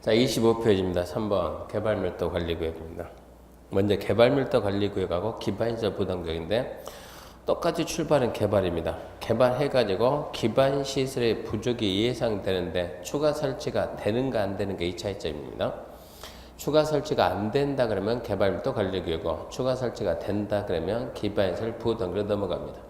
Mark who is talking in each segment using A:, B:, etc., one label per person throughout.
A: 자, 25페이지입니다. 3번 개발밀도 관리구역입니다. 먼저 개발밀도 관리구역하고 기반시설 부담구역인데 똑같이 출발은 개발입니다. 개발해가지고 기반시설의 부족이 예상되는데 추가 설치가 되는가 안 되는가 이 차이점입니다. 추가 설치가 안 된다 그러면 개발밀도 관리구역이고 추가 설치가 된다 그러면 기반시설 부담구역으로 넘어갑니다.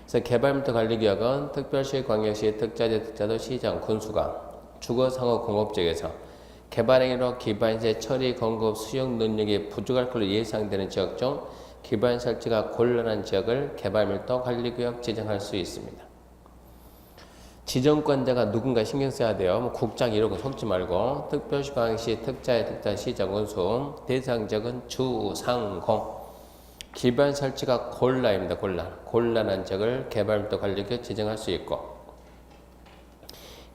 A: 그래서 개발밀도 관리구역은 특별시, 광역시, 특자지, 특자도, 시장, 군수가 주거상호 공업지역에서 개발행위로 기반시설 처리, 공급, 수용 능력이 부족할 것으로 예상되는 지역 중 기반 설치가 곤란한 지역을 개발밀도 관리구역 지정할 수 있습니다. 지정권자가 누군가 신경 써야 돼요. 뭐 국장 이런 거 속지 말고 특별시, 광역시, 특자의 특자, 시장, 군수 대상 지역은 주, 상, 공 기반 설치가 곤란입니다. 곤란한 지역을 개발밀도 관리구역 지정할 수 있고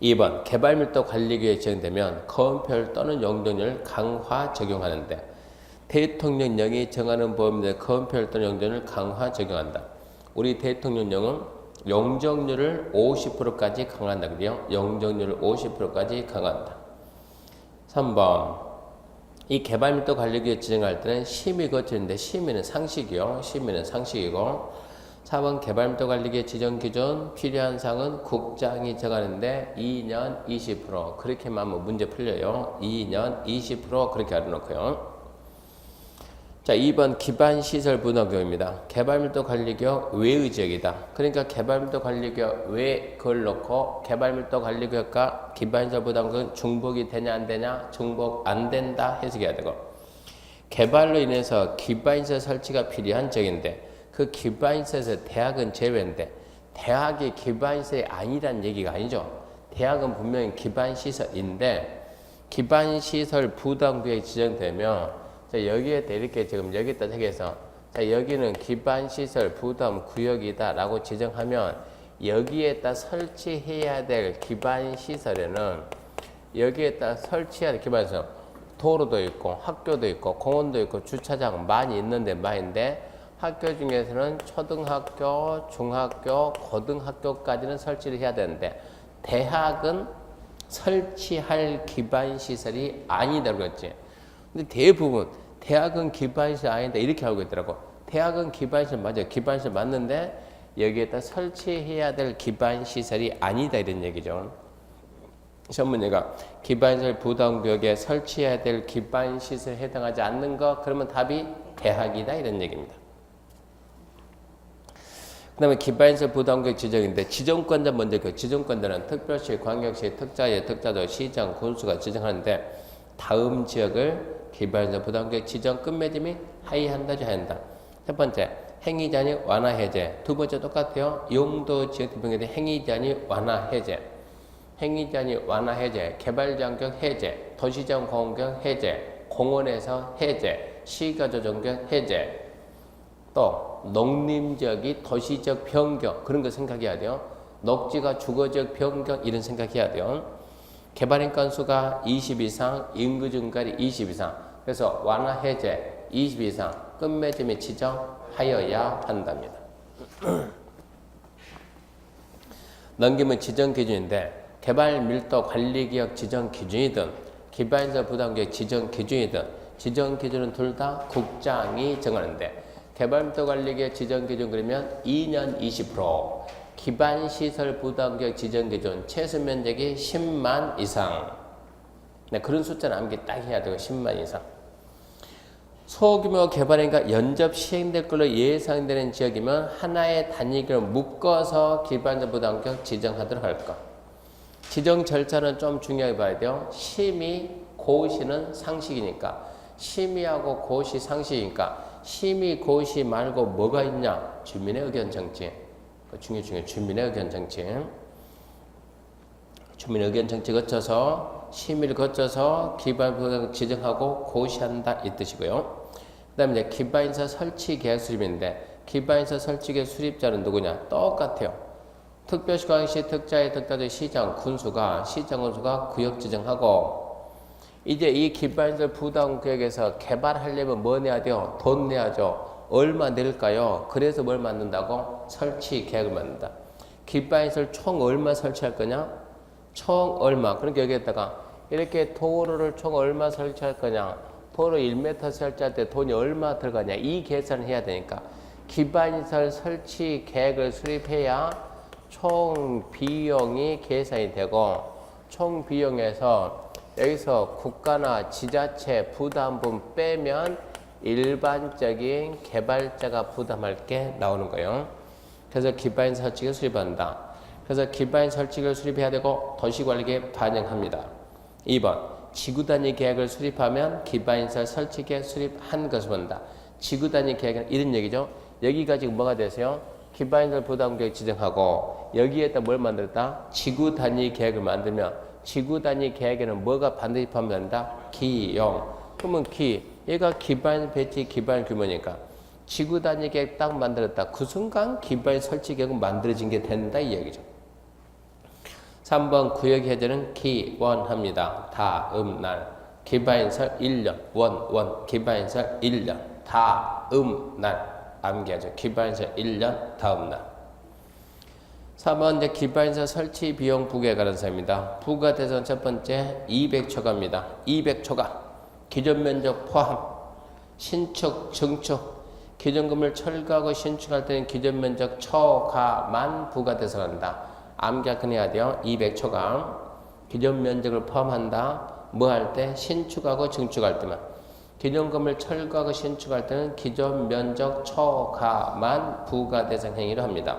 A: 2번 개발밀도 관리구역에 지정되면 거음표를 또는 용적률을 강화 적용하는데 대통령령이 정하는 범위내 거음표를 또는 용적률을 강화 적용한다. 우리 대통령령은 용적률을 50%까지 강화한다. 그래요? 용적률을 50%까지 강화한다. 3번 이 개발밀도 관리구역 지정할 때는 심의 거치는데 심의는 상식이요. 심의는 상식이고 4번 개발밀도 관리구역 지정 기준 필요한 사항은 국장이 정하는데 2년 20% 그렇게만 하면 문제 풀려요. 2년 20% 그렇게 알아놓고요. 자, 2번 기반시설 분화구역입니다. 개발밀도 관리구역 외의 지역이다. 그러니까 개발밀도 관리구역 외 그걸 놓고 개발밀도 관리구역과 기반시설 분화구역은 중복이 되냐 안 되냐 중복 안 된다 해석해야 되고 개발로 인해서 기반시설 설치가 필요한 지역인데 그 기반시설에서 대학은 제외인데 대학이 기반시설이 아니란 얘기가 아니죠. 대학은 분명히 기반시설인데 기반시설 부담구역이 지정되면 자, 여기에다 이렇게 지금 여기다 택해서 자, 여기는 기반시설 부담구역이다 라고 지정하면 여기에다 설치해야 될 기반시설에는 여기에다 설치해야 될 기반시설 도로도 있고 학교도 있고 공원도 있고 주차장 많이 있는데 많은데 학교 중에서는 초등학교, 중학교, 고등학교까지는 설치를 해야 되는데 대학은 설치할 기반시설이 아니다고 그랬지. 근데 대부분 대학은 기반시설 아니다 이렇게 알고 있더라고. 대학은 기반시설 맞아요. 기반시설 맞는데 여기에다 설치해야 될 기반시설이 아니다 이런 얘기죠. 시험 문제가 기반시설 부담구역에 설치해야 될 기반시설에 해당하지 않는 거 그러면 답이 대학이다 이런 얘기입니다. 그 다음에 기반시설 부담구역 지정인데 지정권자 먼저 그 지정권자는 특별시, 광역시, 특자의 특자도, 시장, 군수가 지정하는데 다음 지역을 기반시설 부담구역 지정 끝맺음 및 하의한다 하한다. 첫 번째 행위자니 완화 해제. 두 번째 똑같아요. 용도 지역 대표에 대해 행위자니 완화 해제. 행위자니 완화 해제, 개발장격 해제, 도시장 공원경 해제, 공원에서 해제, 시가조정경 해제. 또 농림지역이 도시적 변경 그런 거 생각해야 돼요. 녹지가 주거적 변경 이런 생각해야 돼요. 개발인 건수가 20 이상, 인구 증가율이 20 이상. 그래서 완화 해제 20 이상 끝맺음에 지정하여야 한답니다. 넘기면 지정 기준인데 개발 밀도 관리구역 지정 기준이든 기반시설 부담구역 지정 기준이든 지정 기준은 둘 다 국장이 정하는데 개발밀도 관리구역 지정 기준 그러면 2년 20% 기반시설 부담구역 지정 기준 최소 면적이 10만 이상 네, 그런 숫자는 암기 딱 해야 되고 10만 이상 소규모 개발행위가 연접 시행될 걸로 예상되는 지역이면 하나의 단위를 묶어서 기반시설 부담구역 지정하도록 할 것. 지정 절차는 좀 중요하게 봐야 돼요. 심의, 고시는 상식이니까 심의하고 고시 상식이니까 심의, 고시 말고 뭐가 있냐? 주민의 의견 정치. 중요해. 주민의 의견 정치. 주민의 의견 정치 거쳐서 심의를 거쳐서 기반시설 지정하고 고시한다 이 뜻이고요. 그 다음에 이제 기반시설 설치 계획 수립인데 기반시설 설치 계획 수립자는 누구냐? 똑같아요. 특별시, 광역시, 특자의 특자도 시장, 군수가 구역 지정하고 이제 이 기반시설 부담구역에서 개발하려면 뭐 내야 돼요? 돈 내야죠. 얼마 낼까요? 그래서 뭘 만든다고? 설치 계획을 만든다. 기반시설 총 얼마 설치할 거냐? 총 얼마? 그러니까 여기에다가 이렇게 도로를 총 얼마 설치할 거냐, 도로 1m 설치할 때 돈이 얼마 들어가냐, 이 계산을 해야 되니까 기반시설 설치 계획을 수립해야 총 비용이 계산이 되고, 총 비용에서 여기서 국가나 지자체 부담분 빼면 일반적인 개발자가 부담할 게 나오는 거예요. 그래서 기반 설치를 수립한다. 그래서 기반 설치를 수립해야 되고 도시관리계획 반영합니다. 2번 지구단위 계획을 수립하면 기반시설 설치계획 수립한 것을 본다. 지구단위 계획은 이런 얘기죠. 여기가 지금 뭐가 되세요? 기반시설 부담계획 지정하고 여기에다 뭘 만들었다? 지구단위 계획을 만들면 지구단위 계획에는 뭐가 반드시 포함된다? 기용. 그러면 얘가 기반 배치 기반 규모니까 지구단위 계획 딱 만들었다. 그 순간 기반 설치 계획은 만들어진 게 된다 이 얘기죠. 3번 구역 해제는 기원합니다. 다음 날 기반시설 1년 원 기반시설 1년 다음 날 암기하죠. 기반시설 1년 다음 날. 4번 이제 기반시설 설치 비용 부과에 관한 사입니다. 부과 대상 첫 번째 200초가입니다. 200초가 기존 면적 포함 신축 증축 기존 건물 철거하고 신축할 때는 기존 면적 초과만 부과 대상한다. 암기해야 돼요. 200초가 기존 면적을 포함한다. 뭐 할 때? 신축하고 증축할 때만. 기존 건물 철거하고 신축할 때는 기존 면적 초과만 부과 대상 행위를 합니다.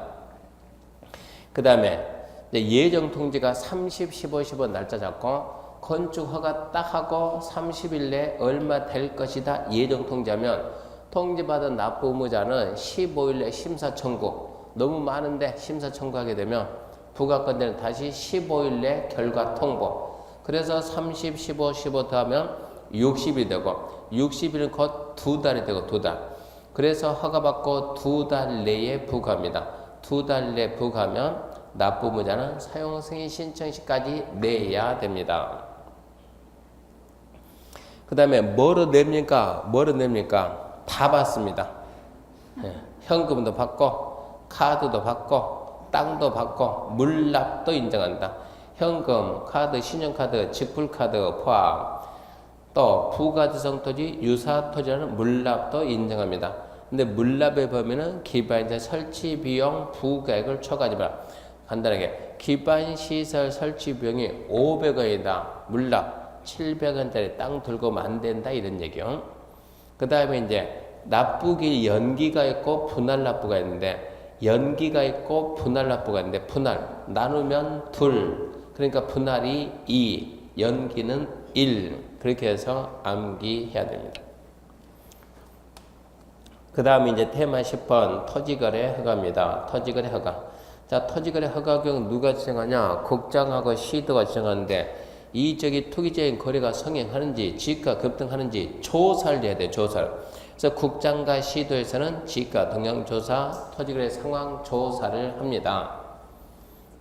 A: 그 다음에 예정 통지가 30, 15, 15 날짜 잡고 건축 허가 딱 하고 30일 내에 얼마 될 것이다 예정 통지하면 통지받은 납부 의무자는 15일 내 심사 청구. 너무 많은데 심사 청구하게 되면 부가건대는 다시 15일 내 결과 통보. 그래서 30, 15, 15 더하면 60이 되고 60일은 곧 2달이 되고 2달. 그래서 허가받고 2달 내에 부과합니다. 2달 내에 부과하면 납부 의무자는 사용 승인 신청 시까지 내야 됩니다. 그 다음에 뭐로 냅니까? 다 받습니다. 현금도 받고 카드도 받고 땅도 받고 물납도 인정한다. 현금, 카드, 신용카드, 직불카드 포함. 또 부가대상 토지, 유사토지라는 물납도 인정합니다. 근데 물납에 보면은 기반시설 설치 비용 부가액을 초과하지 마라. 간단하게 기반시설 설치 비용이 500원이다. 물납 700원짜리 땅 들고 오면 안 된다 이런 얘기요. 그 다음에 이제 납부기 연기가 있고 분할 납부가 있는데 연기가 있고 분할 납부가 있는데 분할 나누면 2 그러니까 분할이 2 연기는 1 그렇게 해서 암기해야 됩니다. 그 다음에 이제 테마 10번 토지거래 허가입니다. 토지거래 허가. 자, 토지거래 허가 경우 누가 지정하냐? 국장하고 시도가 지정하는데 이적이 투기적인 거래가 성행하는지 지가 급등하는지 조사를 해야 돼요. 조사를. 그래서 국장과 시도에서는 지가 동향조사, 토지거래 상황 조사를 합니다.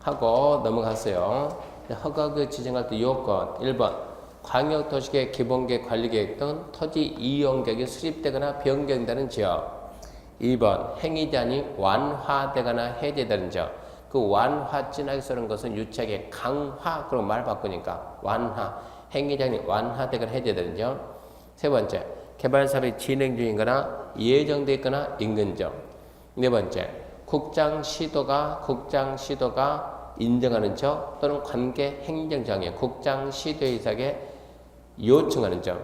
A: 하고 넘어갔어요. 허가구 지정할 때 요건 1번 광역도시계획 기본계획 관리계획 등 토지 이용계획이 수립되거나 변경되는 지역. 2번 행위제한이 완화되거나 해제되는 지역. 그 완화 진하게 쓰는 것은 유착의 강화 그런 말 바꾸니까 완화 행위제한이 완화되거나 해제되는 지역. 세 번째 개발사업이 진행 중이거나 예정되어 있거나 인근 지역. 네 번째 국장 시도가 인정하는 지역 또는 관계 행정장애 국장 시도의사에게 요청하는 지역.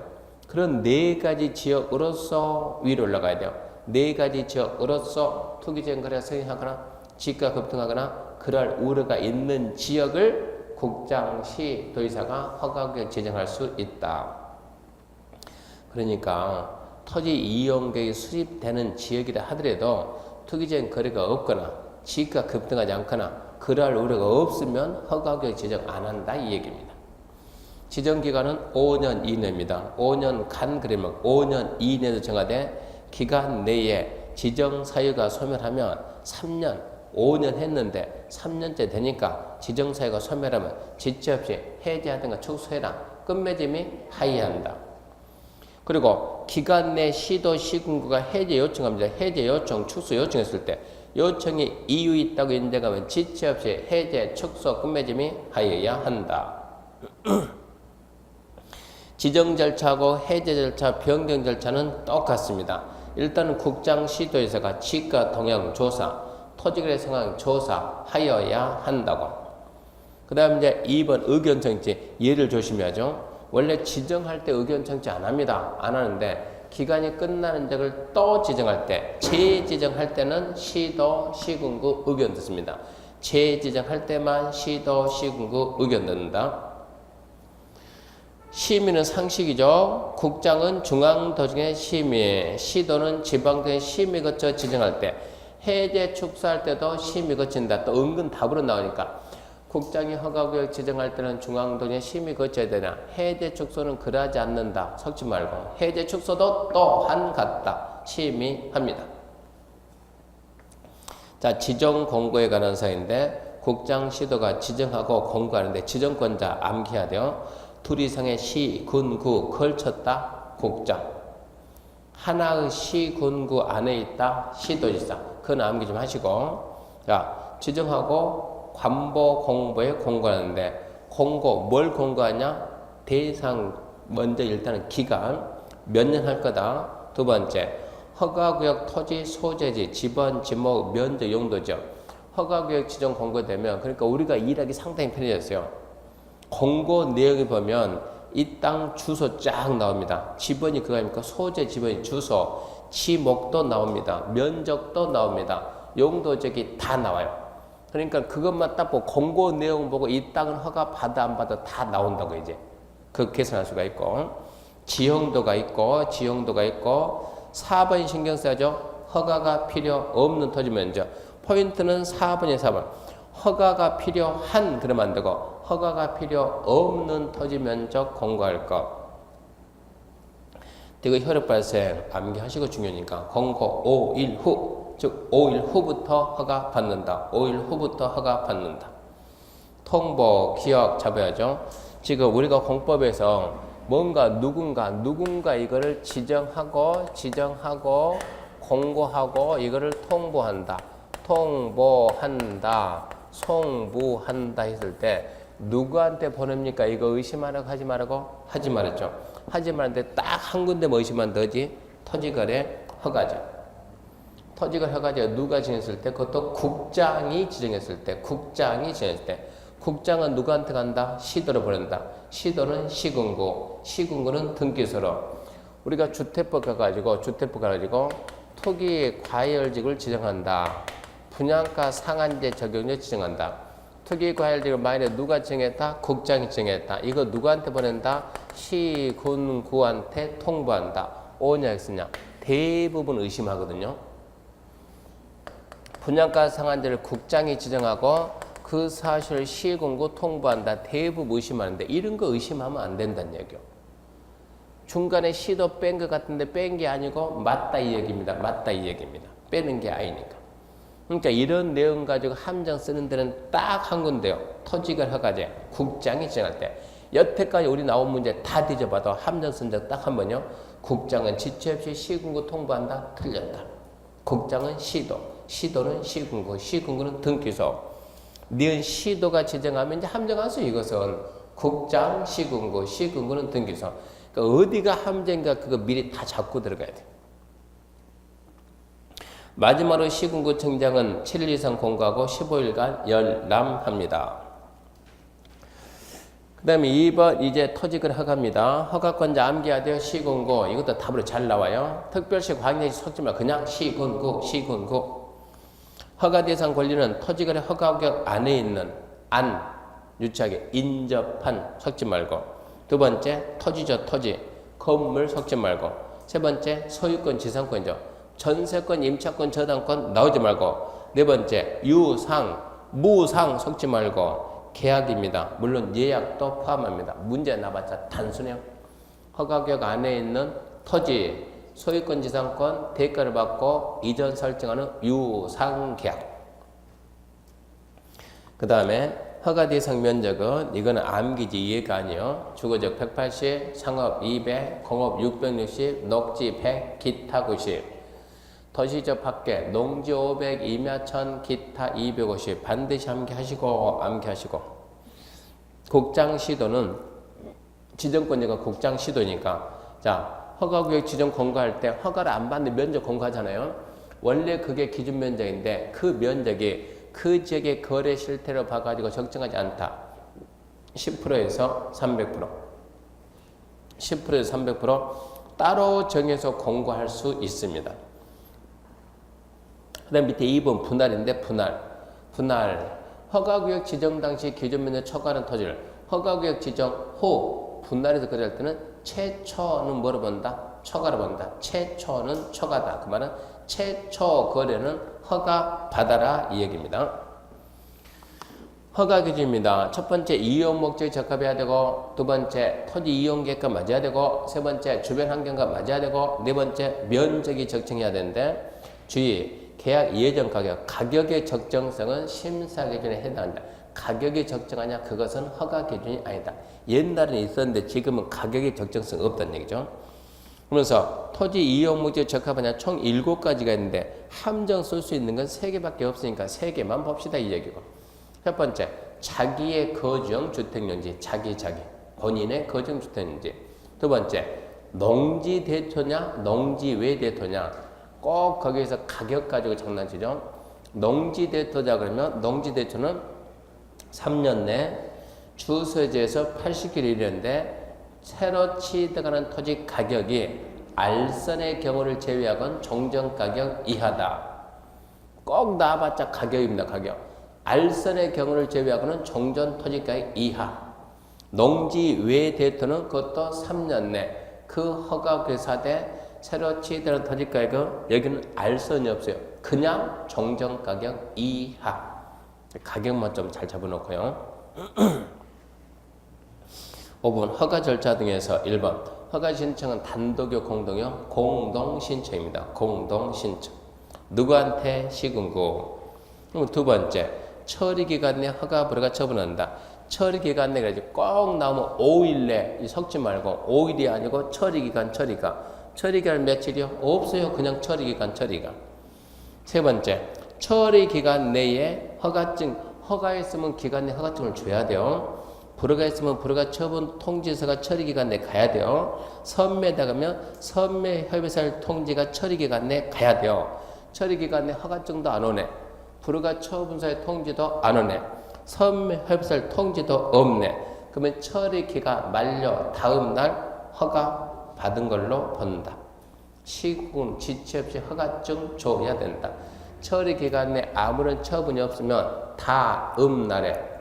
A: 그런 네 가지 지역으로서 위로 올라가야 돼요. 네 가지 지역으로서 투기적인 거래가 성행하거나 지가 급등하거나 그럴 우려가 있는 지역을 국장 시도의사가 허가구역 지정할 수 있다. 그러니까 토지 이용계획이 수립되는 지역이라 하더라도 투기적인 거래가 없거나 지가 급등하지 않거나 그럴 우려가 없으면 허가구역 지정 안 한다 이 얘기입니다. 지정기간은 5년 이내입니다. 5년간 그러면 5년 이내에서 정하되 기간 내에 지정사유가 소멸하면 3년, 5년 했는데 3년째 되니까 지정사유가 소멸하면 지체 없이 해제하든가 축소해라. 끝맺음이 하이한다. 그리고 기간 내 시도 시군구가 해제 요청합니다. 해제 요청, 축소 요청했을 때 요청이 이유 있다고 인정하면 지체 없이 해제, 축소, 끝맺음이 하여야 한다. 지정 절차하고 해제 절차, 변경 절차는 똑같습니다. 일단은 국장 시도에서가 지가 동향 조사, 토지거래 상황 조사하여야 한다고. 그 다음에 이제 2번 의견 청취. 얘를 조심해야죠. 원래 지정할 때 의견 청취 안 합니다. 안 하는데 기간이 끝나는 적을 또 지정할 때, 재지정할 때는 시도, 시군구 의견 듣습니다. 재지정할 때만 시도, 시군구 의견 듣는다. 심의는 상식이죠. 국장은 중앙도정의 심의, 시도는 지방도의 심의 거쳐 지정할 때, 해제 축소할 때도 심의 거친다. 또 은근 답으로 나오니까 국장이 허가구역 지정할 때는 중앙도정의 심의 거쳐야 되나, 해제 축소는 그러하지 않는다. 섞지 말고 해제 축소도 또한 같다. 심의합니다. 자, 지정 공고에 관한 사항인데 국장 시도가 지정하고 공고하는데 지정권자 암기해야 돼요. 둘 이상의 시, 군, 구 걸쳤다. 국장. 하나의 시, 군, 구 안에 있다. 시도지사. 그건 암기 좀 하시고. 자, 지정하고 관보, 공보에 공고하는데 공고, 뭘 공고하냐? 대상, 먼저 일단은 기간, 몇 년 할 거다. 두 번째, 허가구역 토지 소재지, 지번, 지목, 면적, 용도죠. 허가구역 지정 공고되면, 그러니까 우리가 일하기 상당히 편해졌어요. 공고 내용에 보면 이 땅 주소 쫙 나옵니다. 지번이 그거 아닙니까? 소재 지번이 주소, 지목도 나옵니다. 면적도 나옵니다. 용도적이 다 나와요. 그러니까 그것만 딱 보고 공고 내용 보고 이 땅은 허가 받아 안 받아 다 나온다고 이제. 그 계산할 수가 있고 지형도가 있고 4번이 신경 써야죠. 허가가 필요 없는 토지 면적. 포인트는 4번이에요. 4번. 허가가 필요한 그러면 안 되고 허가가 필요 없는 토지 면적 공고할 것. 이거 혈액 발생 암기하시고 중요하니까 공고 5일 후, 즉 5일 후부터 허가 받는다. 5일 후부터 허가 받는다. 통보 기억 잡아야죠. 지금 우리가 공법에서 뭔가 누군가 이거를 지정하고 공고하고 이거를 통보한다. 통보한다. 송부한다 했을 때 누구한테 보냅니까? 이거 의심하라고 하지 말라고? 하지 말았죠. 하지 말았는데 딱 한 군데만 의심한 더지 토지거래 허가제. 토지거래 허가제 누가 지정했을 때 그것도 국장이 지정했을 때 국장은 누구한테 간다? 시도로 보낸다. 시도는 시군구, 시군구는 등기소로. 우리가 주택법 가가지고 토기 과열지구를 지정한다. 분양가 상한제 적용률 지정한다. 투기 과열지구 만약에 누가 지정했다? 국장이 지정했다. 이거 누구한테 보낸다? 시군구한테 통보한다. 오냐 X냐? 대부분 의심하거든요. 분양가 상한제를 국장이 지정하고 그 사실을 시군구 통보한다. 대부분 의심하는데 이런 거 의심하면 안 된다는 얘기요. 중간에 시도 뺀 것 같은데 뺀 게 아니고 맞다 이 얘기입니다. 빼는 게 아니니까. 그러니까 이런 내용 가지고 함정 쓰는 데는 딱 한 군데요. 토지거래 허가제 국장이 지정할 때. 여태까지 우리 나온 문제 다 뒤져봐도 함정 쓴 적 딱 한 번요. 국장은 지체 없이 시군구 통보한다. 틀렸다. 국장은 시도, 시도는 시군구, 시군구는 등기소. 니은 시도가 지정하면 이제 함정하수 이것은 국장, 시군구, 시군구는 등기소. 그러니까 어디가 함정인가 그거 미리 다 잡고 들어가야 돼. 마지막으로 시군구청장은 7일 이상 공고하고 15일간 열람합니다. 그 다음에 2번 이제 토지거래 허가입니다. 허가권자 암기해야 돼요. 시군구. 이것도 답으로 잘 나와요. 특별시 광역시 섞지 말고 그냥 시군구. 허가 대상 권리는 토지거래 허가구역 안에 있는 유치하게 인접한 섞지 말고. 두 번째 토지죠. 토지. 건물 섞지 말고. 세 번째 소유권 지상권이죠. 전세권, 임차권, 저당권 나오지 말고. 네 번째 유상, 무상 섞지 말고. 계약입니다. 물론 예약도 포함합니다. 문제 나봤자 단순해요. 허가구역 안에 있는 토지, 소유권, 지상권, 대가를 받고 이전 설정하는 유상계약. 그 다음에 허가 대상 면적은 이거는 암기지 이해가 아니에요. 주거적 180, 상업 200, 공업 660, 녹지 100, 기타 90. 도시적 밖에 농지 500, 임야 1000, 기타 250 반드시 암기하시고 국장 시도는 지정권자가 국장 시도니까 자 허가구역 지정 공고할 때 허가를 안 받는 면적 공고하잖아요. 원래 그게 기준 면적인데 그 면적이 그 지역의 거래 실태로 봐가지고 적정하지 않다. 10%에서 300%, 10%에서 300% 따로 정해서 공고할 수 있습니다. 그 다음 밑에 2번 분할인데 분할 허가구역 지정 당시 기준 면적 초과하는 토지를 허가구역 지정 후 분할해서 거래할 때는 최초는 뭐로 본다? 초과로 본다. 최초는 초과다. 그 말은 최초 거래는 허가 받아라 이 얘기입니다. 허가 기준입니다. 첫 번째 이용 목적에 적합해야 되고 두 번째 토지 이용 계획과 맞아야 되고 세 번째 주변 환경과 맞아야 되고 네 번째 면적이 적정해야 되는데 주의 계약 예정 가격의 적정성은 심사 기준에 해당한다. 가격이 적정하냐 그것은 허가 기준이 아니다. 옛날에는 있었는데 지금은 가격의 적정성 없다는 얘기죠. 그러면서 토지 이용 목적에 적합하냐 총 7가지가 있는데 함정 쓸 수 있는 건 3개밖에 없으니까 3개만 봅시다 이 얘기고. 첫 번째 자기의 거주형 주택용지 자기 본인의 거주형 주택용지. 두 번째 농지 대토냐 농지 외 대토냐 꼭 거기에서 가격 가지고 장난치죠. 농지 대토자 그러면 농지 대토는 3년 내 주소지에서 80km 이르는데 새로 취득하는 토지 가격이 알선의 경우를 제외하고는 종전가격 이하다. 꼭 나와봤자 가격입니다. 가격. 알선의 경우를 제외하고는 종전 토지가격 이하. 농지 외 대토는 그것도 3년 내 그 허가 괴사대 새로 취득하는 토지가격은 여기는 알선이 없어요. 그냥 종전가격 이하. 가격만 좀 잘 잡아놓고요. 5번 허가 절차 등에서 1번 허가 신청은 단독이요 공동이요? 공동신청입니다. 공동신청. 누구한테? 시군구. 그리고 두 번째 처리기간 내 허가 불허가 처분한다. 처리기간 내가 이제 꼭 나오면 5일 내 섞지 말고 5일이 아니고 처리기간 처리기간 며칠이요? 없어요. 그냥 처리기간 세 번째 처리기간 내에 허가했으면 기간 내 허가증을 줘야 돼요. 불허가 있으면 불허가 처분 통지서가 처리기간 내에 가야 돼요. 선매다 그러면 선매 협의사를 통지가 처리기간 내에 가야 돼요. 처리기간 내 허가증도 안 오네. 불허가 처분서의 통지도 안 오네. 선매 협의사를 통지도 없네. 그러면 처리기간 만료 다음 날 허가 받은 걸로 본다. 시군 지체 없이 허가증 줘야 된다. 처리 기간 내 아무런 처분이 없으면 다음 날에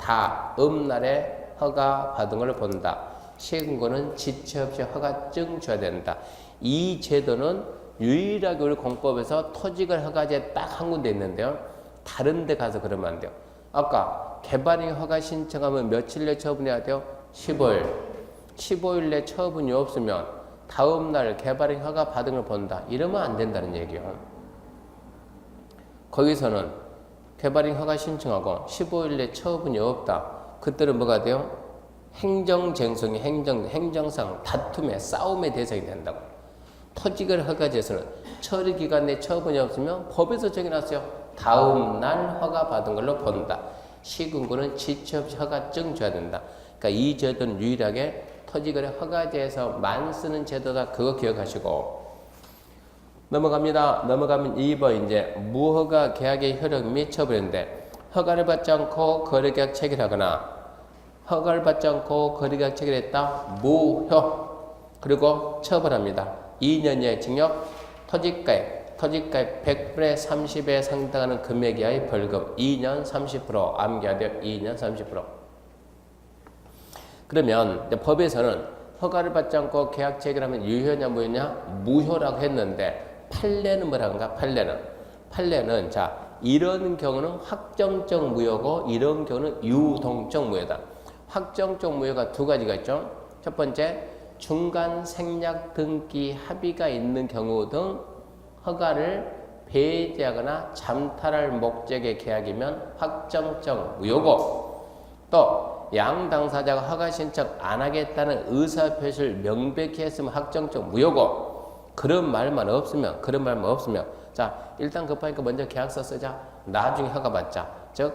A: 허가 받은 걸 본다. 시군구는 지체 없이 허가증 줘야 된다. 이 제도는 유일하게 우리 공법에서 토지걸 허가제 딱 한 군데 있는데요. 다른 데 가서 그러면 안 돼요. 아까 개발인 허가 신청하면 며칠 내 처분해야 돼요? 15일 내 처분이 없으면 다음 날 개발인 허가 받은 걸 본다. 이러면 안 된다는 얘기예요. 거기서는 개발인 허가 신청하고 15일 내 처분이 없다. 그때는 뭐가 돼요? 행정쟁송이 행정상 다툼의 싸움의 대상이 된다고. 토지걸 허가제에서는 처리기간 내 처분이 없으면 법에서 정해놨어요. 다음 날 허가 받은 걸로 본다. 시군구는 지체 없이 허가증 줘야 된다. 그러니까 이 제도는 유일하게 토지거래 허가제에서만 쓰는 제도다. 그거 기억하시고 넘어갑니다. 넘어가면 2번 이제 무허가 계약의 효력 및 처분인데 허가를 받지 않고 거래계약 체결하거나 허가를 받지 않고 거래계약 체결했다. 무효. 그리고 처벌합니다. 2년 이하의 징역, 토지가액 100분의 30에 상당하는 금액 이하의 벌금 2년 30% 암기하되 2년 30%. 그러면 법에서는 허가를 받지 않고 계약 체결하면 유효냐 무효냐? 무효라고 했는데 판례는 뭐라는가? 판례는 자 이런 경우는 확정적 무효고 이런 경우는 유동적 무효다. 확정적 무효가 두 가지가 있죠. 첫 번째 중간 생략 등기 합의가 있는 경우 등 허가를 배제하거나 잠탈할 목적의 계약이면 확정적 무효고 또 양 당사자가 허가 신청 안 하겠다는 의사표시를 명백히 했으면 확정적 무효고 그런 말만 없으면 자 일단 급하니까 먼저 계약서 쓰자 나중에 허가 받자 즉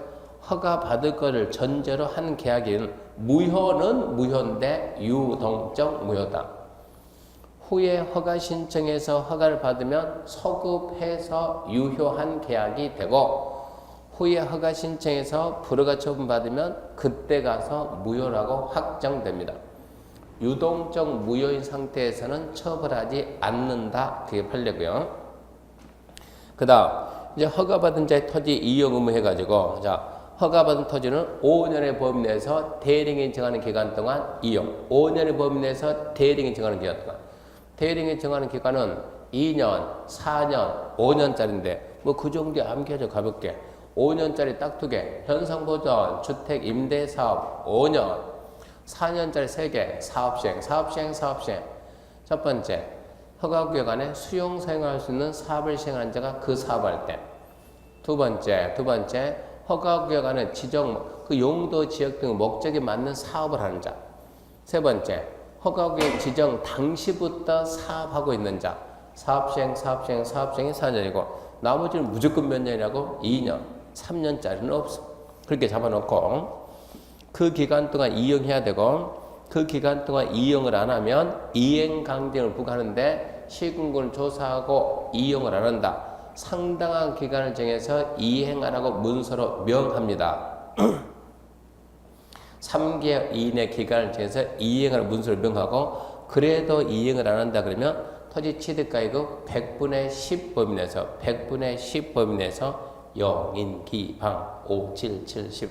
A: 허가 받을 거를 전제로 한 계약인 무효는 무효인데 유동적 무효다. 후에 허가 신청해서 허가를 받으면 소급해서 유효한 계약이 되고 후에 허가 신청해서 불허가 처분받으면 그때 가서 무효라고 확정됩니다. 유동적 무효인 상태에서는 처벌하지 않는다. 그게 판례고요. 그 다음 이제 허가받은 자의 토지 이용 의무 해가지고 자 허가받은 토지는 5년의 범위 내에서 대리인이 정하는 기간 동안 이용 5년의 범위 내에서 대리인이 정하는 기간 동안 대리인이 정하는 기간은 2년, 4년, 5년짜리인데 뭐 그 정도에 암기하죠. 가볍게 5년짜리 딱 2개 현상보전, 주택, 임대사업 5년 4년짜리 3개 사업시행 첫 번째 허가구역 안에 수용 사용할 수 있는 사업을 시행하는 자가 그 사업할 때 두 번째 허가구역 안에 지정 그 용도 지역 등 목적에 맞는 사업을 하는 자 세 번째 허가구역 지정 당시부터 사업하고 있는 자 사업시행이 4년이고 나머지는 무조건 몇 년이라고 2년 3년짜리는 없어. 그렇게 잡아놓고 그 기간 동안 이용해야 되고 그 기간 동안 이용을 안 하면 이행 강제를 부과하는데 시군구를 조사하고 이용을 안 한다. 상당한 기간을 정해서 이행하라고 문서로 명합니다. 3개월 이내 기간을 정해서 이행하라고 문서로 명하고 그래도 이행을 안 한다 그러면 토지 취득가액의 100분의 10 범위 내에서 100분의 10 범위 내에서 영인기방 5770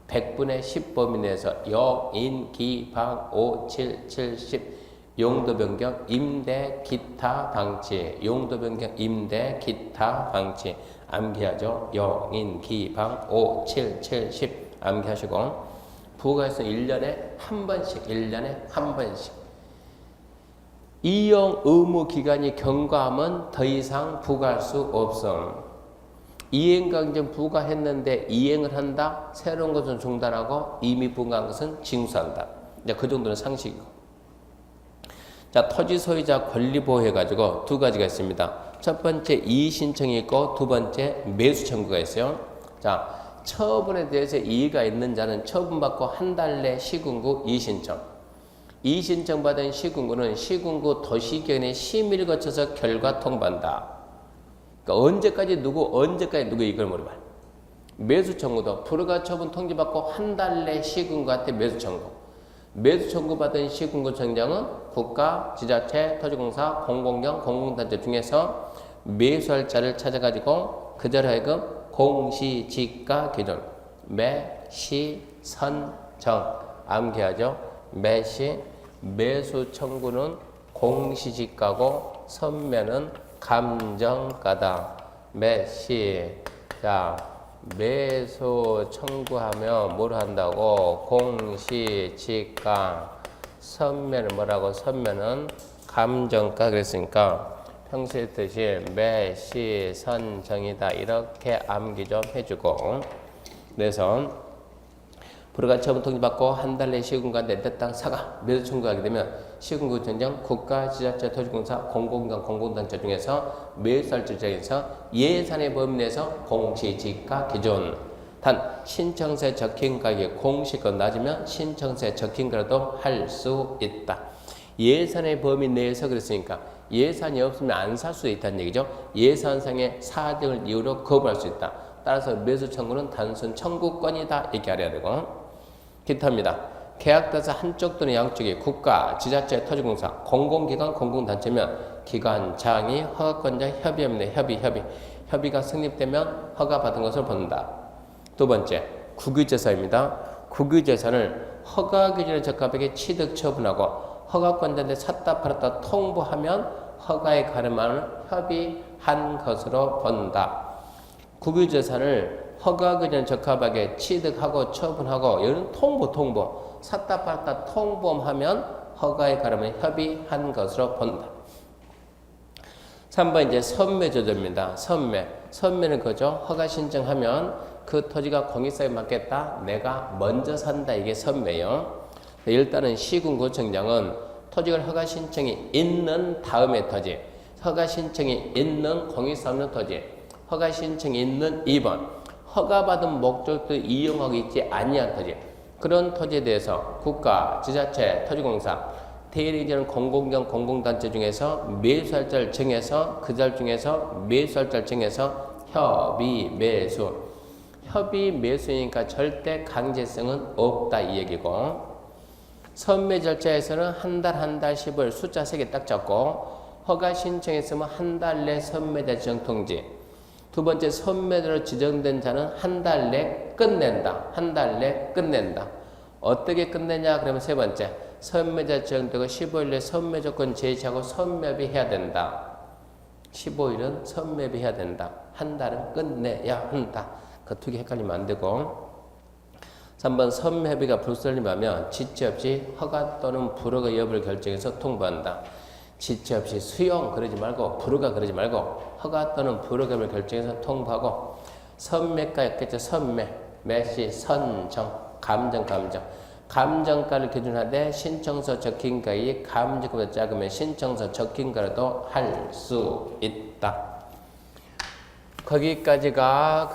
A: 100분의 10 범위 내에서 영인기방 5770 용도 변경 임대 기타 방치 용도 변경 임대 기타 방치 암기하죠. 영인기방 5770 암기하시고 부가에서 1년에 한 번씩 이용 의무 기간이 경과하면 더 이상 부과할 수 없음. 이행강정 부과했는데 이행을 한다. 새로운 것은 중단하고 이미 부과한 것은 징수한다. 이제 그 정도는 상식이고. 자, 토지 소유자 권리 보호 해가지고 두 가지가 있습니다. 첫 번째 이의 신청이 있고 두 번째 매수 청구가 있어요. 자, 처분에 대해서 이의가 있는 자는 처분받고 한 달 내 시군구 이의 신청. 이의 신청 받은 시군구는 시군구 도시경의 심의를 거쳐서 결과 통보한다. 그러니까 언제까지 누구 이걸 물어봐. 매수 청구도 불허가 처분 통지받고 한 달 내 시군구한테 매수 청구. 매수 청구 받은 시군구 청장은 국가, 지자체, 토지공사, 공공경, 공공단체 중에서 매수할 자를 찾아가지고 그들 하여금 공시지가 기준 매시 선정 암기하죠. 매수 청구는 공시지가고 선매는 감정가다. 자 매수 청구하면 뭘 한다고? 공시지가. 선매는 뭐라고? 선매는 감정가. 그랬으니까 평소에 뜻이 매시선정이다. 이렇게 암기 좀 해주고 그래서 불허가 처분 통지받고 한 달 내 시군구가 내 땅 사가 매수 청구하게 되면 시군구 전정 국가, 지자체, 토지공사, 공공기관, 공공단체 중에서 매수할 주장에서 예산의 범위 내에서 공시지가 기준. 단 신청서에 적힌 가격이 공시가 낮으면 신청서에 적힌 거라도 할 수 있다. 예산의 범위 내에서 그랬으니까 예산이 없으면 안 살 수 있다는 얘기죠. 예산상의 사정을 이유로 거부할 수 있다. 따라서 매수 청구는 단순 청구권이다. 이렇게 알아야 되고 기타입니다. 계약 따라서 한쪽 또는 양쪽이 국가, 지자체, 토지공사, 공공기관, 공공단체면 기관장이 허가권자 협의합니다. 협의가 성립되면 허가받은 것을 본다. 두 번째, 국유재산입니다. 국유재산을 허가 기준에 적합하게 취득 처분하고 허가권자한테 샀다 팔았다 통보하면 허가에 가름하는 협의한 것으로 본다. 국유재산을 허가 기준에 적합하게 취득하고 처분하고 이런 통보 샀다 팔았다 통보하면 허가에 가름하는 협의한 것으로 본다. 3번 이제 선매 조절입니다. 선매는 그죠. 허가 신청하면 그 토지가 공익사에 맡겠다. 내가 먼저 산다. 이게 선매요. 일단은 시군구청장은 토지가 허가 신청이 있는 다음에 토지, 허가 신청이 있는 공익사 없는 토지, 허가 신청이 있는 2번, 허가받은 목적도 이용하고 있지 아니한 토지, 그런 토지에 대해서 국가, 지자체, 토지공사, 대리기는 공공기관, 공공단체 중에서 매수할자를 정해서 그 자 중에서 매수할자를 정해서 협의 매수. 협의 매수니까 절대 강제성은 없다 이 얘기고, 선매 절차에서는 한 달 10월 숫자 3개 딱 잡고, 허가 신청했으면 한 달 내 선매자 지정 통지. 두 번째, 선매자로 지정된 자는 한 달 내 끝낸다. 한 달 내 끝낸다. 어떻게 끝내냐? 그러면 세 번째, 선매자 지정되고 15일 내 선매 조건 제시하고 선매비 해야 된다. 15일은 선매비 해야 된다. 한 달은 끝내야 한다. 그 두 개 헷갈리면 안 되고. 3번, 선매비가 불설립하면 지체 없이 허가 또는 불허가 여부를 결정해서 통보한다. 지체 없이 수용 그러지 말고 불허가 그러지 말고 허가 또는 불허가 여부를 결정해서 통보하고, 선매가 있겠죠. 선매, 매시, 선정, 감정. 감정가를 기준하되 신청서 적힌가이 감정가보다 작으면 신청서 적힌가로도 할 수 있다. 거기까지가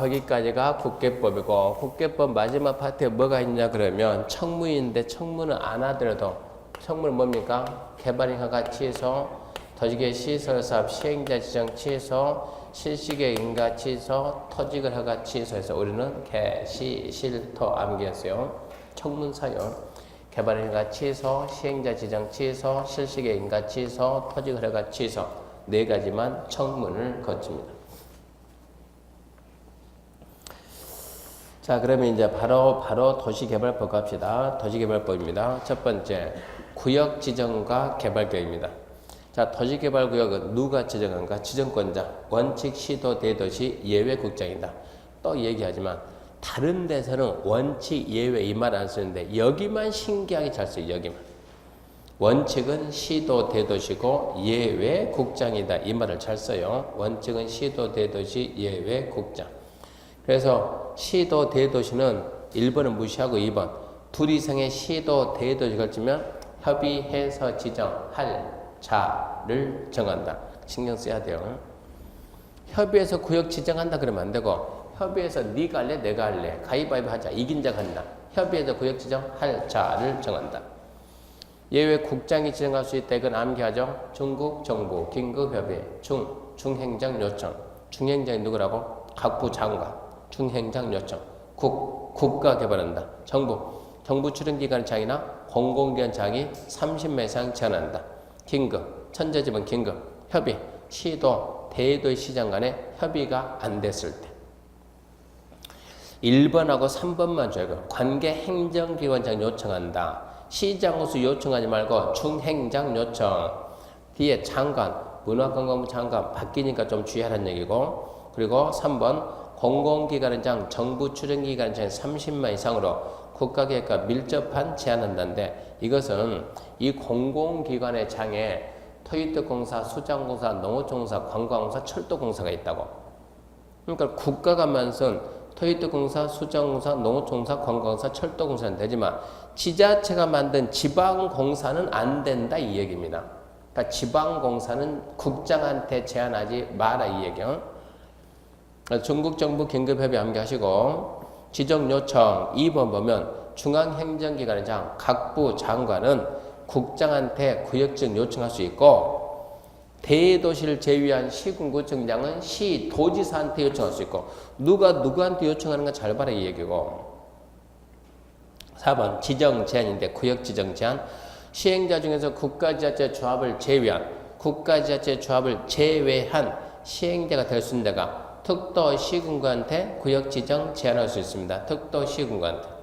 A: 국계법이고, 국계법 마지막 파트에 뭐가 있냐 그러면 청무인데, 청무는 안 하더라도 청무는 뭡니까? 개발인 허가 취소, 도시계 시설사업 시행자 지정 취소, 실시계 인가 취소, 토지걸 허가 취소해서 우리는 개시실토 암기했어요. 청문사요. 개발인 허가 취소, 시행자 지정 취소, 실시계 인가 취소, 토지걸 허가 취소, 4가지만 청문을 거칩니다. 자, 그러면 이제 바로 도시개발법 갑시다. 도시개발법입니다. 첫 번째, 구역 지정과 개발계획입니다. 자, 도시개발구역은 누가 지정한가? 지정권자, 원칙 시도 대도시 예외국장이다. 또 얘기하지만 다른 데서는 원칙 예외 이 말 안 쓰는데 여기만 신기하게 잘 써요. 여기만. 원칙은 시도 대도시고 예외국장이다. 이 말을 잘 써요. 원칙은 시도 대도시 예외국장. 그래서 시도 대도시는 1번은 무시하고 2번 둘 이상의 시도 대도시 걸치면 협의해서 지정할 자를 정한다. 신경 써야 돼요. 협의해서 구역 지정한다 그러면 안 되고, 협의해서 네가 할래 내가 할래 가위바위보 하자 이긴 자가 한다. 협의해서 구역 지정할 자를 정한다. 예외 국장이 지정할 수 있다. 이건 암기하죠. 중국 정부 긴급협의 중행정 요청. 중행정이 누구라고? 각부 장관. 중행정 요청. 국가 개발한다. 정부 출연기관 장이나 공공기관 장이 30명 이상 제한한다. 긴급, 천재지번 긴급, 협의, 시도, 대도시 시장 간에 협의가 안 됐을 때. 1번하고 3번만 줘요. 관계 행정기관장 요청한다. 시장 호수 요청하지 말고 중행장 요청. 뒤에 장관, 문화관광부 장관 바뀌니까 좀 주의하라는 얘기고, 그리고 3번 공공기관의 장, 정부 출연기관의 장 30만 이상으로 국가계획과 밀접한 제한한다는데, 이것은 이 공공기관의 장에 토지특공사, 수장공사, 농어촌공사, 관광공사, 철도공사가 있다고. 그러니까 국가가 만든 토지특공사, 수장공사, 농어촌공사, 관광공사, 철도공사는 되지만 지자체가 만든 지방공사는 안 된다 이 얘기입니다. 그러니까 지방공사는 국장한테 제한하지 마라 이 얘기요. 전국정부 긴급협의 암기하시고, 지정요청 2번 보면 중앙행정기관의 장, 각부 장관은 국장한테 구역지정 요청할 수 있고, 대도시를 제외한 시군구청장은 시도지사한테 요청할 수 있고, 누구한테 요청하는 건 잘 봐라 이 얘기고. 4번 지정 제한인데 구역지정 제한, 시행자 중에서 국가지자체 조합을 제외한 시행자가 될 수 있는 데가 특도시군구한테 구역지정 제한할 수 있습니다. 특도시군구한테.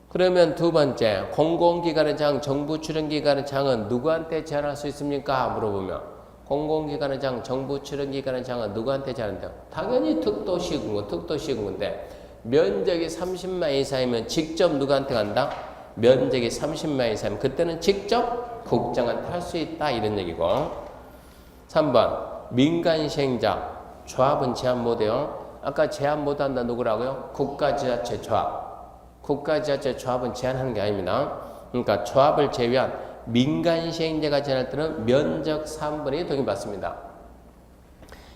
A: 그러면 두 번째, 공공기관의 장, 정부 출연기관의 장은 누구한테 제한할 수 있습니까? 물어보면 공공기관의 장, 정부 출연기관의 장은 누구한테 제한한대요? 당연히 특도시군구인데 면적이 30만 이상이면 직접 누구한테 간다? 면적이 30만 이상이면 그때는 직접 국장한테 할 수 있다 이런 얘기고. 3번 민간 시행자, 조합은 제한 못해요. 아까 제한 못한다 누구라고요? 국가지자체 조합. 국가지자체 조합은 제한하는 게 아닙니다. 그러니까 조합을 제외한 민간 시행자가 제한할 때는 면적 3분의 2 동의받습니다.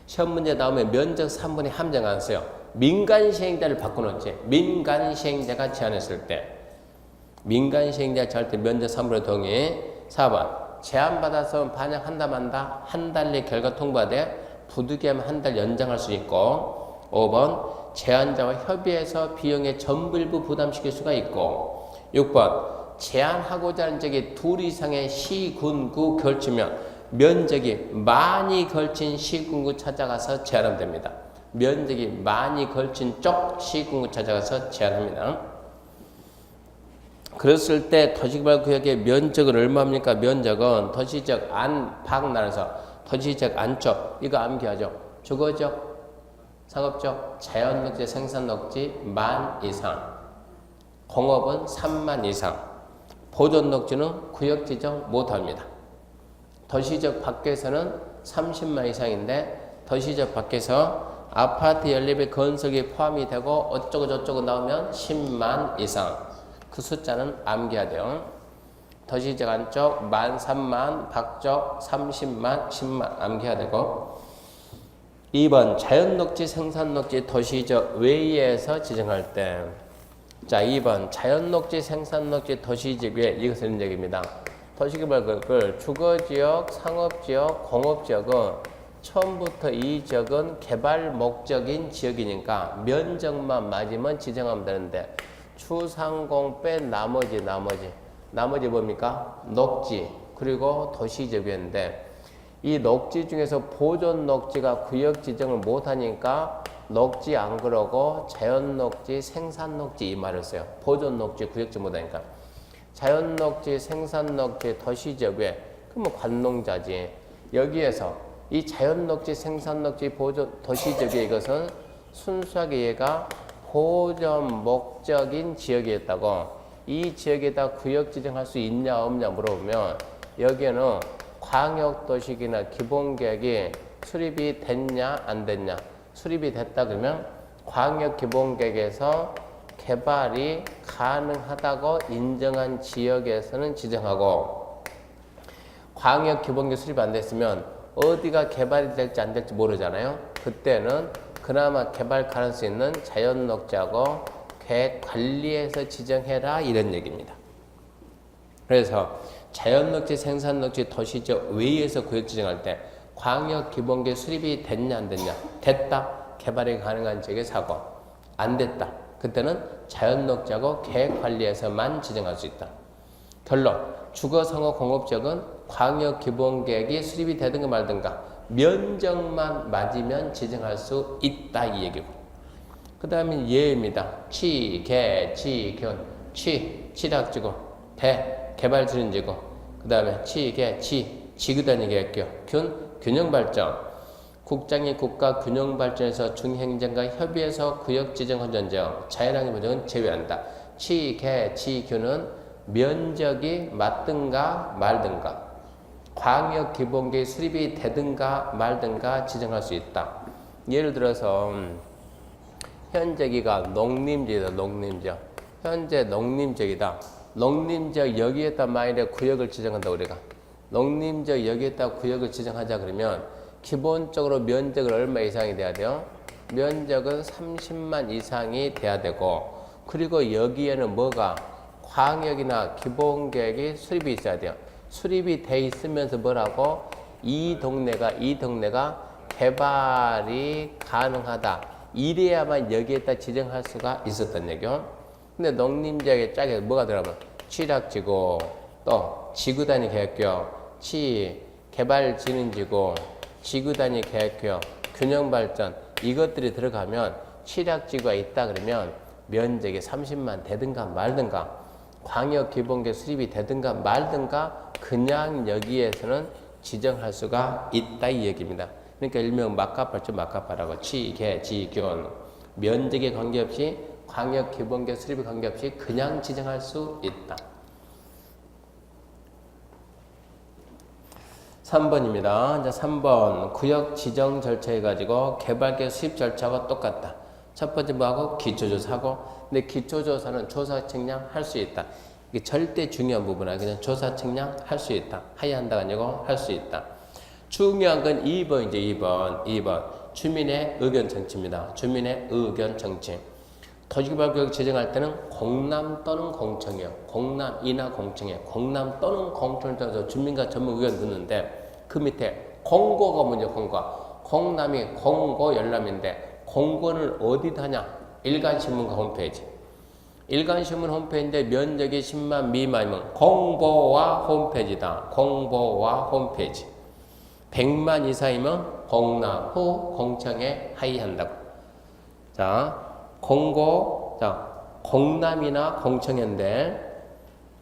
A: 시험 문제 나오면 면적 3분의 함정 안 써요. 민간 시행자를 바꿔놓지. 민간 시행자가 제안했을 때. 민간 시행자가 제안할 때 면적 3분의 동의. 4번. 제안받아서 반영한다 만다. 한 달 내 결과 통보하되 부득이하면 한 달 연장할 수 있고. 5번. 제안자와 협의해서 비용의 전부일부 부담시킬 수가 있고. 6번. 제안하고자 하는 적이 둘 이상의 시, 군, 구 걸치면 면적이 많이 걸친 시, 군, 구 찾아가서 제안하면 됩니다. 면적이 많이 걸친 쪽 시, 군, 구 찾아가서 제안합니다. 그랬을 때 도시개발구역의 면적은 얼마입니까? 면적은 도시적 안, 박 나눠서 도시적 안쪽 이거 암기하죠. 주거적, 상업적, 자연녹지, 생산녹지 10,000 이상, 공업은 30,000 이상, 보존녹지는 구역 지정 못합니다. 도시적 밖에서는 300,000 이상인데 도시적 밖에서 아파트 연립의 건설이 포함이 되고 어쩌고 저쩌고 나오면 100,000 이상. 그 숫자는 암기해야 돼요. 도시적 안쪽 13,000, 밖쪽 300,000, 100,000 암기해야 되고. 2번 자연녹지, 생산녹지 도시적 외에서 지정할 때. 자, 2번 자연녹지, 생산녹지 도시적 외 이것은 얘기입니다. 도시개발구역을 주거지역, 상업지역, 공업지역은 처음부터 이 지역은 개발 목적인 지역이니까 면적만 맞으면 지정하면 되는데 추상공 뺀 나머지 뭡니까? 녹지 그리고 도시지역인데 이 녹지 중에서 보존 녹지가 구역 지정을 못하니까 녹지 안 그러고 자연 녹지, 생산 녹지 이 말을 써요. 보존 녹지, 구역 지정 못하니까 자연 녹지, 생산 녹지, 도시지역에 그러면 관농자지. 여기에서 이 자연 녹지, 생산 녹지, 보존 도시지역에 이것은 순수하게 얘가 보존 목적인 지역이었다고 이 지역에다 구역 지정할 수 있냐 없냐 물어보면 여기에는 광역도시기나 기본계획이 수립이 됐냐 안 됐냐 수립이 됐다 그러면 광역기본계획에서 개발이 가능하다고 인정한 지역에서는 지정하고 광역기본계획 수립이 안 됐으면 어디가 개발이 될지 안 될지 모르잖아요. 그때는 그나마 개발 가능성이 있는 자연녹지하고 계획관리에서 지정해라 이런 얘기입니다. 그래서 자연녹지, 생산녹지, 도시적 외에서 구역 지정할 때 광역기본계획 수립이 됐냐 안 됐냐 됐다 개발이 가능한 지역에 사고 안 됐다 그때는 자연녹지하고 계획관리에서만 지정할 수 있다. 결론 주거상업 공업지역은 광역기본계획이 수립이 되든가 말든가 면적만 맞으면 지정할 수 있다 이 얘기고 그 다음에 예입니다. 취, 개, 지, 균 취락지구 대 개발지능지구 그 다음에 취, 개, 지구단위 계획교 균 균형발전 국장이 국가 균형발전에서 중행정과 협의해서 구역 지정 헌전지역 자연환경 보정은 제외한다. 취, 개, 지, 균은 면적이 맞든가 말든가 광역기본계획 수립이 되든가 말든가 지정할 수 있다. 예를 들어서 현재기가 농림지역이다. 농림지역 현재 농림지역이다. 농림지역 여기에다 만일에 구역을 지정한다 우리가 농림지역 여기에다 구역을 지정하자 그러면 기본적으로 면적은 얼마 이상이 돼야 돼요? 면적은 300,000 이상이 돼야 되고 그리고 여기에는 뭐가 광역이나 기본계획이 수립이 있어야 돼요. 수립이 돼 있으면서 뭐라고? 이 동네가 개발이 가능하다. 이래야만 여기에다 지정할 수가 있었던 얘기요. 근데 농림지역의 짝에 뭐가 들어가면 취락지구, 또 지구단위 계획교, 개발지능지구, 지구단위 계획교, 균형발전 이것들이 들어가면 취락지구가 있다 그러면 면적이 300,000 되든가 말든가 광역기본계획 수립이 되든가 말든가 그냥 여기에서는 지정할 수가 있다 이 얘기입니다. 그러니까 일명 막가팔죠 막가파라고 취, 개, 지, 균 면적에 관계없이 광역기본계획 수립에 관계없이 그냥 지정할 수 있다. 3번입니다. 이제 3번 구역 지정 절차 해가지고 개발계획 수립 절차가 똑같다. 첫 번째 뭐하고? 기초조사하고. 근데 기초조사는 조사 측량 할 수 있다. 이게 절대 중요한 부분이야. 그냥 조사 측량 할 수 있다. 하야 한다가 아니고 할 수 있다. 중요한 건 2번이죠. 2번. 주민의 의견 정치입니다. 주민의 의견 정치. 도시개발구역 지정할 때는 공람 또는 공청이에요. 공람이나 공청이에요. 공람 또는 공청을 따라서 주민과 전문 의견 듣는데 그 밑에 공고가 먼저 공람이 공고 열람인데 공고는 어디다 하냐? 일간신문과 홈페이지. 일간신문 홈페이지인데 면적이 10만 미만이면 공보와 홈페이지다. 공보와 홈페이지. 100만 이상이면 공람 후 공청에 하의한다고. 자, 공람이나 공청인데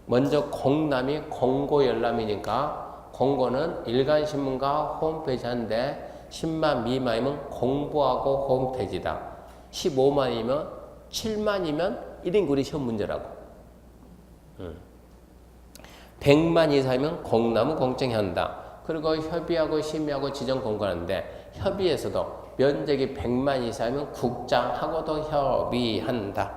A: 먼저 공람이 공고 열람이니까 공고는 일간신문과 홈페이지 한데 10만 미만이면 공보하고 홈페이지다. 15만이면 7만이면 1인구리 시험 문제라고. 100만 이상이면 공람은 공청이 한다. 그리고 협의하고 심의하고 지정 공고하는데 협의에서도 면적이 100만 이상이면 국장하고도 협의한다.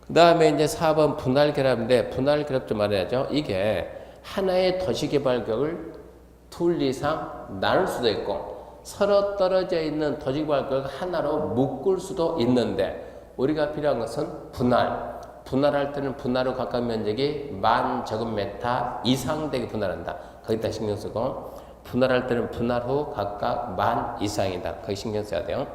A: 그 다음에 이제 4번 분할결합인데 분할결합 좀 알아야죠. 이게 하나의 도시개발구역을 둘 이상 나눌 수도 있고 서로 떨어져 있는 도시개발구역 하나로 묶을 수도 있는데 우리가 필요한 것은 분할. 분할할 때는 분할로 각각 면적이 10,000 제곱미터 이상 되게 분할한다. 거기다 신경 쓰고 분할할 때는 분할 후 각각 10,000 이상이다. 거기 신경 써야 돼요.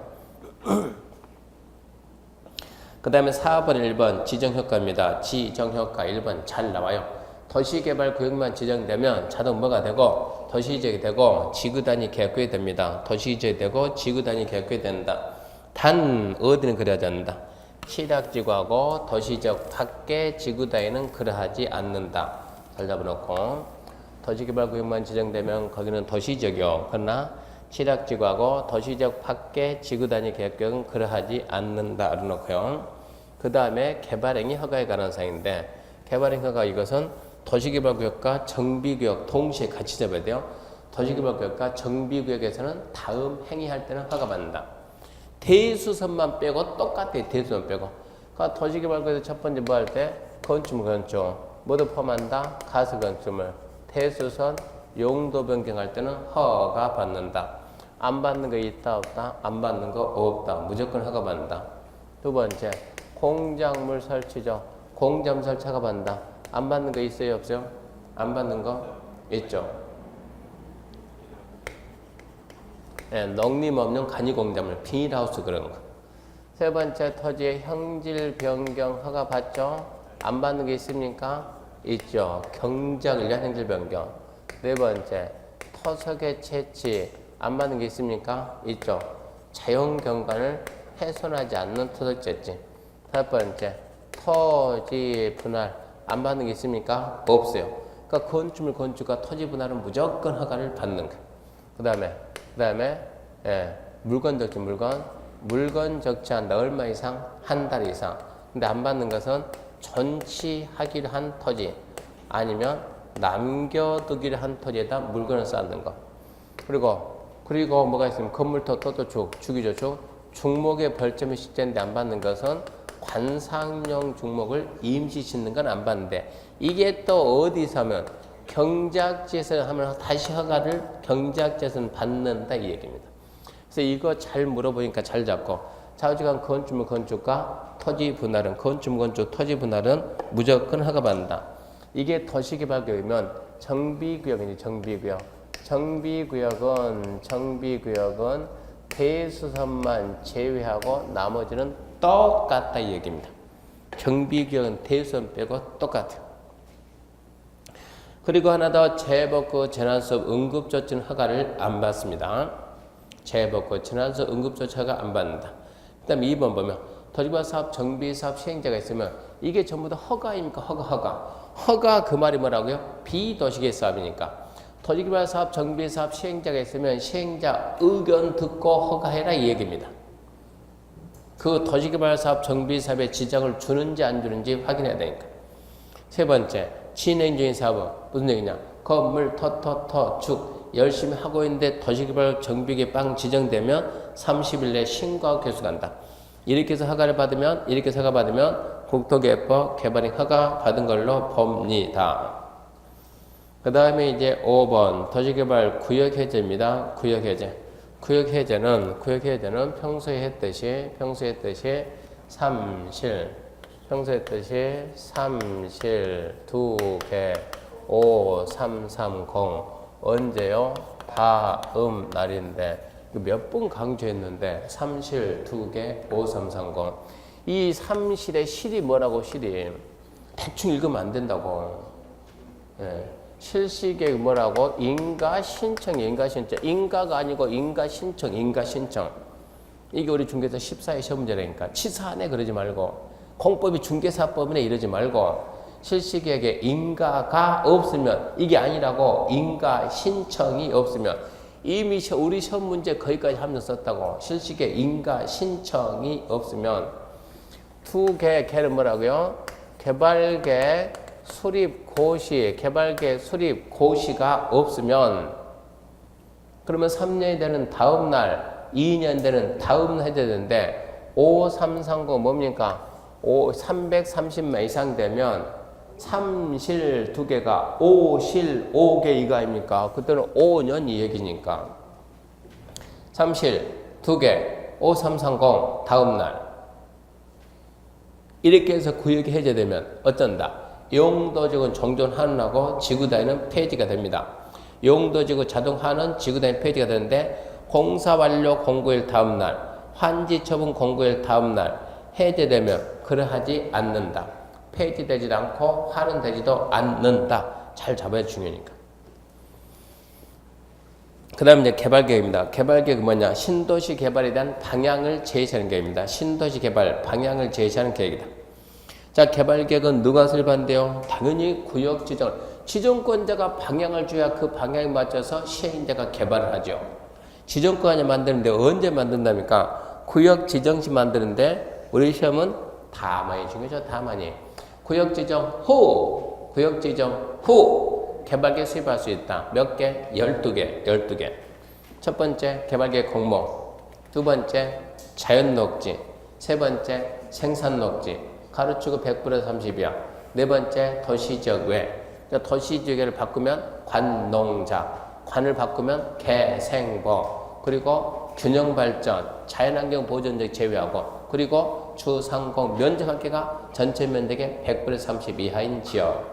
A: 그 다음에 4번, 1번 지정효과입니다. 지정효과 1번 잘 나와요. 도시개발구역만 지정되면 자동 뭐가 되고 도시지역이 되고 지구단위 계획구역이 됩니다. 도시지역이 되고 지구단위 계획구역이 된다. 단 어디는 그러하지 않는다. 취락지구하고 도시지역 밖의 지구단위는 그러하지 않는다. 잘 잡아놓고 도시개발구역만 지정되면 거기는 도시지역이요. 그러나 취락지구하고 도시지역 밖의 지구단위 계획구역은 그러하지 않는다. 알아놓고요. 그 다음에 개발행위 허가에 관한 사항인데 개발행위 허가 이것은 도시개발구역과 정비구역 동시에 같이 잡아야 돼요. 도시개발구역과 정비구역에서는 다음 행위할 때는 허가받는다. 대수선만 빼고 똑같아요. 대수선 빼고. 그러니까 도시개발구역에서 첫 번째 뭐 할 때 건축물 건축 모두 포함한다. 가스 건축물 대수선 용도 변경할 때는 허가 받는다. 안 받는 거 있다 없다? 안 받는 거 없다. 무조건 허가 받는다. 두 번째 공작물 설치죠. 공작물 설치 허가 받는다. 안 받는 거 있어요 없어요? 안 받는 거 있죠. 네, 농림업용 간이공작물 비닐하우스 그런 거. 세 번째 토지의 형질 변경 허가 받죠. 안 받는 게 있습니까? 있죠. 경작을 위한 형질 변경. 네 번째 토석의 채취 안 받는 게 있습니까? 있죠. 자연 경관을 훼손하지 않는 토석 채취. 다섯 번째 토지 분할 안 받는 게 있습니까? 없어요. 그러니까 건축물 건축과 토지 분할은 무조건 허가를 받는 거. 그 다음에 물건 적지 물건 적치한다. 얼마 이상? 한 달 이상. 근데 안 받는 것은 전치하기로 한 토지 아니면 남겨두기로 한 토지에다 물건을 쌓는 거. 그리고 뭐가 있으면 건물토 죽이죠. 중목의 벌점이 식재인데 안 받는 것은 관상용 중목을 임시 짓는 건 안 받는데 이게 또 어디서 하면 경작지에서 하면 다시 허가를 경작지에서는 받는다 이 얘기입니다. 그래서 이거 잘 물어보니까 잘 잡고 좌우지간 건축물 건축과 토지 분할은 건축물 건축 토지 분할은 무조건 허가받는다. 이게 도시개발구역이면 정비구역이지 정비구역. 정비구역은 대수선만 제외하고 나머지는 똑같다 이 얘기입니다. 정비구역은 대수선 빼고 똑같아요. 그리고 하나 더 재복구 재난수업 응급조치는 허가를 안 받습니다. 재복구 재난수업 응급조치 허가 안 받는다. 그 다음에 2번 보면 도시개발사업 정비사업 시행자가 있으면 이게 전부 다 허가입니까? 허가 그 말이 뭐라고요? 비도시계획사업이니까 도시개발사업 정비사업 시행자가 있으면 시행자 의견 듣고 허가해라 이 얘기입니다. 그 도시개발사업 정비사업에 지장을 주는지 안 주는지 확인해야 되니까. 세 번째 진행 중인 사업은 무슨 얘기냐? 건물 축 열심히 하고 있는데 도시개발 정비계 빵 지정되면 30일 내 신고하고 개수간다. 이렇게 해서 허가를 받으면 국토개법 개발행 허가 받은 걸로 봅니다. 그 다음에 이제 5번 도시개발 구역해제입니다. 구역해제는 평소에 했듯이 삼실 2개 5330 언제요? 다음 날인데 몇 번 강조했는데 삼실 2개 5330 이 삼실의 실이 뭐라고 실이 대충 읽으면 안 된다고. 예. 실시계 뭐라고? 인가신청. 인가가 아니고 인가신청. 이게 우리 중개사 14회 시험 문제라니까. 치사하네 그러지 말고. 공법이 중개사법이네 이러지 말고. 실시계에 인가가 없으면 이게 아니라고. 인가신청이 없으면 이미 우리 시험 문제 거기까지 하면서 썼다고. 실시계 인가신청이 없으면 2개 개는 뭐라고요? 개발계 수립 고시가 없으면 그러면 3년이 되는 다음 날, 2년 되는 다음 날 해야 되는데 5330 뭡니까? 330만 이상 되면 삼실 2개가 5실 5개 이거 아닙니까? 그때는 5년 이 얘기니까 삼실 2개 5330 다음 날 이렇게 해서 구역이 해제되면 어쩐다? 용도지구 종전환원하고 지구단위는 폐지가 됩니다. 용도지구 자동환원 지구단위 폐지가 되는데 공사 완료 공고일 다음 날, 환지 처분 공고일 다음 날 해제되면 그러하지 않는다. 폐지되지도 않고 환원되지도 않는다. 잘 잡아야 중요하니까. 그 다음에 이제 개발계획입니다. 개발계획은 뭐냐? 신도시 개발에 대한 방향을 제시하는 계획입니다. 신도시 개발 방향을 제시하는 계획이다. 자, 개발계획은 누가 설계한대요? 당연히 구역 지정. 지정권자가 방향을 줘야 그 방향에 맞춰서 시행자가 개발을 하죠. 지정권이 만드는데 언제 만든답니까? 구역 지정 시 만드는데 우리 시험은 다만이 중요하죠. 다만이. 구역 지정 후 개발계획 수립할 수 있다. 몇 개? 12개. 첫 번째 개발계획 공모, 두 번째 자연녹지, 세 번째 생산녹지. 가로치고 100%에서 30이야. 네 번째 도시지역외. 도시지역외를 바꾸면 관농자, 관을 바꾸면 개생보, 그리고 균형발전, 자연환경 보존적 제외하고, 그리고 주상공 면적 합계가 전체 면적의 100%에서 30 이하인 지역.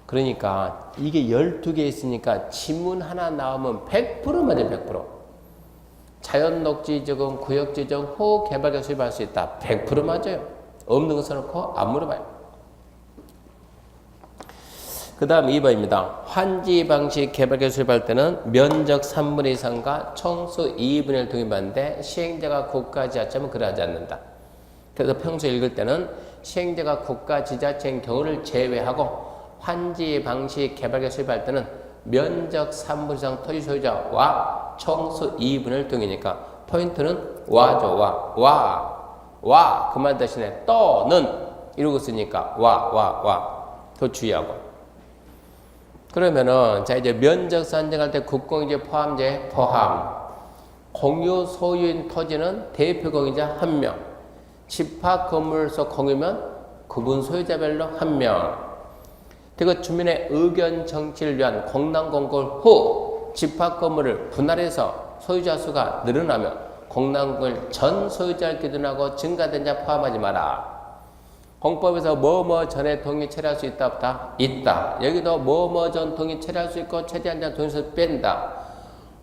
A: 그러니까 이게 12개 있으니까 지문 하나 나오면 100% 맞아요. 100%. 자연녹지지역은 구역지정 후 개발계획 수립할 수 있다. 100% 맞아요. 없는 거 써놓고 안 물어봐요. 그 다음 2번입니다. 환지 방식 개발계획 수립할 때는 면적 3분의 2 이상과 총수 2분의 1 동의받는데 시행자가 국가 지자체면 그러하지 않는다. 그래서 평소에 읽을 때는 시행자가 국가 지자체인 경우를 제외하고 환지 방식 개발계획 수립할 때는 면적 3분 이상 토지 소유자와 총수 2분의 1 동의니까 포인트는 와죠. 와. 그 말 대신에 또는 이러고 쓰니까 와. 더 주의하고. 그러면은 자 이제 면적 산정할 때 국공유지 포함제 포함. 공유 소유인 토지는 대표 공유자 1명. 집합 건물소 공유면 구분 소유자별로 1명. 그리고 주민의 의견 정치를 위한 공람 공고를 후 집합 건물을 분할해서 소유자 수가 늘어나면 공람 건물 전 소유자를 기준하고 증가된 자 포함하지 마라. 공법에서 뭐뭐 전에 동의 처리할 수 있다 없다? 있다. 여기도 뭐뭐 전 동의 처리할 수 있고 최대한 자 동의서 뺀다.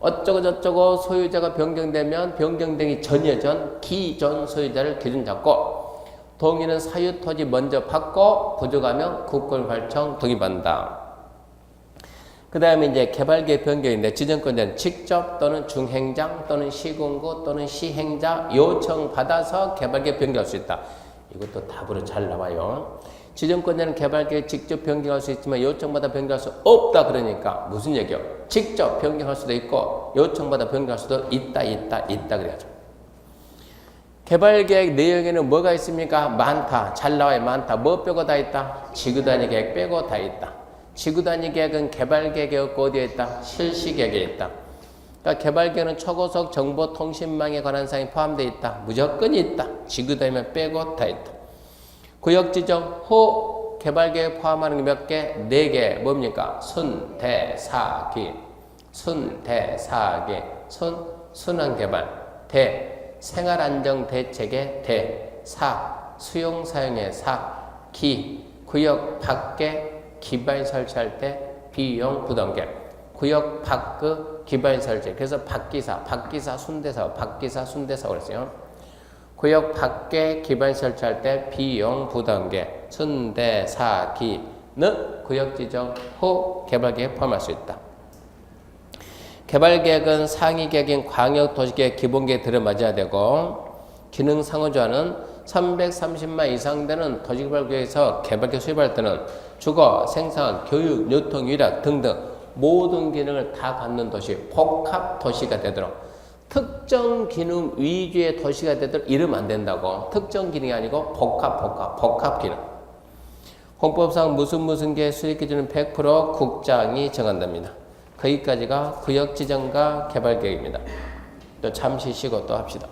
A: 어쩌고 저쩌고 소유자가 변경되면 변경되기 전이야 전 기존 소유자를 기준 잡고 동의는 사유 토지 먼저 받고 부족하면 국권 발청 동의받는다. 그 다음에 이제 개발계획 변경인데 지정권자는 직접 또는 중행장 또는 시군구 또는 시행자 요청받아서 개발계획 변경할 수 있다. 이것도 답으로 잘 나와요. 지정권자는 개발계획 직접 변경할 수 있지만 요청받아 변경할 수 없다. 그러니까 무슨 얘기요? 직접 변경할 수도 있고 요청받아 변경할 수도 있다 그래야죠. 개발계획 내용에는 뭐가 있습니까? 많다. 잘 나와요. 많다. 뭐 빼고 다 있다? 지구단위 계획 빼고 다 있다. 지구단위 계획은 개발계획에 없고 어디에 있다? 실시계획에 있다. 그러니까 개발계획은 초고속 정보통신망에 관한 사항이 포함되어 있다. 무조건 있다. 지구단위만 빼고 다 있다. 구역지정 후 개발계획 포함하는 게 몇 개? 4개. 뭡니까? 순대사기. 순환개발. 대, 생활안정대책의 대. 사, 수용사용의 사. 기, 구역 밖에 기반 설치할 때 비용 부담계. 구역 밖의 기반 설치. 그래서 밖기사 순대사 그랬어요. 구역 밖에 기반 설치할 때 비용 부담계. 순대사기는 구역 지정 후 개발계획에 포함할 수 있다. 개발계획은 상위계획인 광역도시계획 기본계획에 들어맞아야 되고, 기능 상호조화는 330만 이상 되는 도시개발구역에서 개발계획 수립할 때는 주거, 생산, 교육, 유통, 유락 등등 모든 기능을 다 갖는 도시, 복합도시가 되도록, 특정 기능 위주의 도시가 되도록 이러면 안 된다고. 특정 기능이 아니고 복합 기능. 헌법상 무슨 개 수립 기준은 100% 국장이 정한답니다. 거기까지가 구역 지정과 개발 계획입니다. 또 잠시 쉬고 또 합시다.